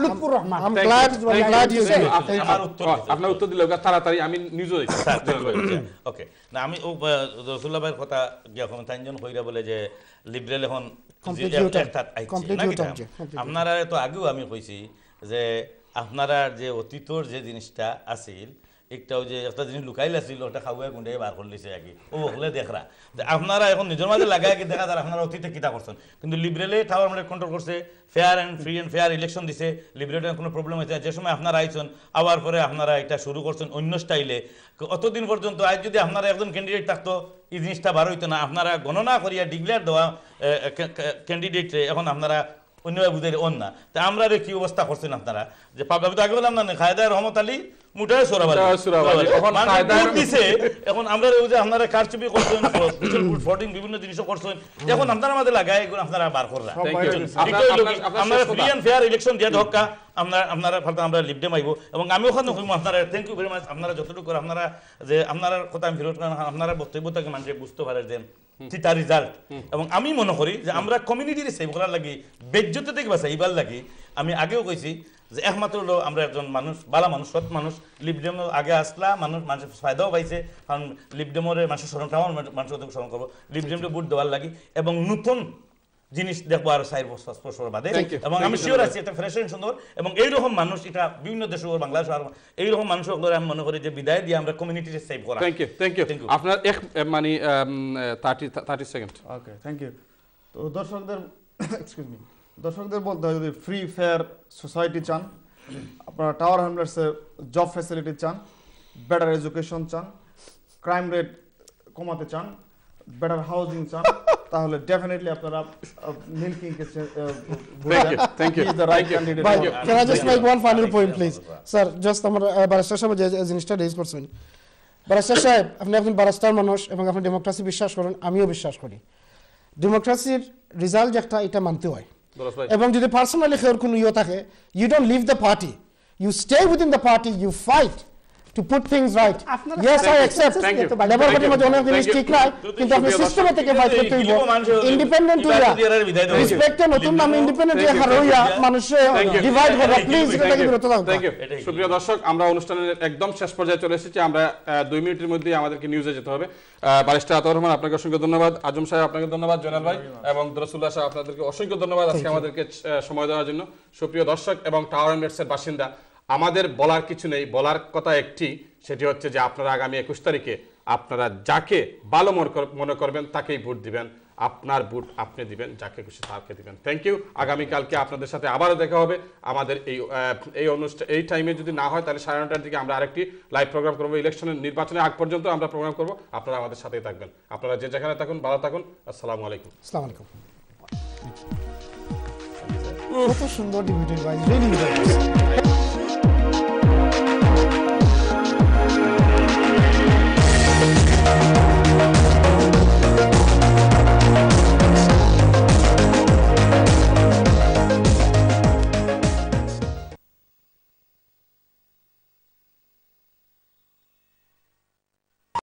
Lutfur Rahman. I'm glad you said it. আপনার উত্তর দিলে তাড়াতাড়ি আমি নিজেও ওকে না আমি রসুল্লাহ ভাইয়ের কথা যখন তিনজন কইরা বলে যে লিবারেল এখন আপনারা তো আগেও আমি কইছি যে আপনারা যে অতীতর যে জিনিসটা আছিল একটাও যে একটা জিনিস লুকাইল আছিল ওটা খাওয়া গুন্ডে বার করে লিছে আর কি ও হলে দেখরা আপনারা এখন নিজের মাঝে লাগায় কি দেখা যায় আপনারা অতীতে কিতা করছেন কিন্তু লিবারেলে টাওয়ার মানে কন্ট্রোল করছে fair and free and fair election দিছে লিবারেলের কোনো প্রবলেম হয়েছে যে সময় আপনারা আইছেন আবার পরে আপনারা এটা শুরু করছেন অন্য স্টাইলে অতদিন পর্যন্ত আজ যদি আপনারা একজন ক্যান্ডিডেট থাকতো এই জিনিসটা বার হইতো না আপনারা গণনা করিয়া ডিক্লেয়ার দেওয়া ক্যান্ডিডেট এখন আপনারা অন্যভাবে বুঝে অন্য না তা আমরা কি অবস্থা করছেন আপনারা যে পাবলিক তো আগে বললাম না খায়দার রহমত আলী মুটায় দিছে এখন আমরা যে আপনারা কারচুপি করছেন বিভিন্ন জিনিসও করছেন এখন আপনারা আমাদের লাগায় এগুলো আপনারা বার করা আপনারা ফ্রি অ্যান্ড ফেয়ার ইলেকশন দিয়ে ধক্কা আপনারা আমরা লিপডেম আইব এবং আমি ওখানে আপনারা থ্যাংক ইউ ভেরি মাচ আপনারা যতটুকু আপনারা যে আপনার কথা আমি ফেরত আপনারা বক্তব্য থেকে মানুষ বুঝতে পারে যে তার রেজাল্ট এবং আমি মনে করি যে আমরা কমিউনিটির সেভ করার লাগি বেজ্জতি থেকে বাঁচাইবার লাগি আমি আগেও কইছি যে একমাত্র হলো আমরা একজন মানুষ বালা মানুষ সৎ মানুষ লিপডেম আগে আসলা মানুষের ফায়দাও পাইছে কারণ লিপডেমরে মানুষের স্মরণটাও মানুষের স্মরণ করবো লিপডেমকে ভোট দেওয়ার লাগি এবং নতুন জিনিস দেখবো আর 4 বছর বাদে এবং আমি শিওর আছি এটা ফ্রেশ এন্ড সুন্দর এবং এইরকম মানুষ এটা বিভিন্ন দেশ বাংলাদেশ আর এইরকম মানুষ আমি মনে করি যে বিদায় দিয়ে আমরা কমিউনিটিতে সেভ করা থ্যাংক ইউ আপনার এক মানে 30 সেকেন্ড ওকে থ্যাংক ইউ তো দর্শকদের এক্সকিউজ মি দর্শকদের বলতে হয় যদি ফ্রি ফেয়ার সোসাইটি চান আপনারা টাওয়ার হ্যামলেটসে জব ফ্যাসিলিটি চান বেটার এডুকেশন চান ক্রাইম রেট কমাতে চান বেটার হাউজিং চান তাহলে ডেফিনেটলি আপনারা মিল্কিং কে thank you is the right candidate Can I just make one final point please sir just আমার ব্যারিস্টার সাহেব যে জিনিসটা রেজ করছেন ব্যারিস্টার সাহেব আপনি একজন ব্যারিস্টার মানুষ এবং আপনি ডেমোক্রেসি বিশ্বাস করেন আমিও বিশ্বাস করি ডেমোক্রেসির রেজাল্ট যেটা এটা মানতে হয় এবং যদি পার্সোনালি কেউ কোনো ইয়ে থাকে you don't leave the party you stay within the party you fight to put things right yes I accept labor party মধ্যে অনেক জিনিস ঠিক নাই কিন্তু আপনি সিস্টেমে থেকে ফাইট করতে হইব ইন্ডিপেন্ডেন্ট হইয়া রেসপেক্ট নতুন নাম ইন্ডিপেন্ডেন্ট হইয়া মানুষ ডিভাইড হবে প্লিজ এটা থেকে বিরত থাকুন থ্যাংক ইউ সুপ্রিয় দর্শক আমরা অনুষ্ঠানের একদম শেষ পর্যায়ে চলে এসেছি আমরা 2 মিনিটের মধ্যে আমাদেরকে নিউজে যেতে হবে ব্যারিস্টার আতাউর রহমান আপনাকে অসংখ্য ধন্যবাদ আজম সাহেব আপনাকে ধন্যবাদ জয়নাল ভাই এবং রসুল্লাহ সাহেব আপনাদেরকে অসংখ্য ধন্যবাদ আজকে আমাদেরকে সময় দেওয়ার জন্য সুপ্রিয় দর্শক এবং টাওয়ার হ্যামলেটসের বাসিন্দা আমাদের বলার কিছু নেই বলার কথা একটি সেটি হচ্ছে যে আপনারা আগামী 21 তারিখে আপনারা যাকে ভালো মনে করবেন তাকেই ভোট দিবেন আপনার ভোট আপনি দিবেন যাকে খুশি তাকে দিবেন থ্যাংক ইউ আগামী কালকে আপনাদের সাথে আবারও দেখা হবে আমাদের এই অনুষ্ঠান এই টাইমে যদি না হয় তাহলে 9:30টার দিকে আমরা আরেকটি লাইভ প্রোগ্রাম করব ইলেকশনের নির্বাচনের আগ পর্যন্ত আমরা প্রোগ্রাম করব আপনারা আমাদের সাথেই থাকবেন আপনারা যে যেখানে থাকুন ভালো থাকুন আসসালামু আলাইকুম আসসালামু আলাইকুম কত সুন্দর ডিবেট ভাই রিয়েলি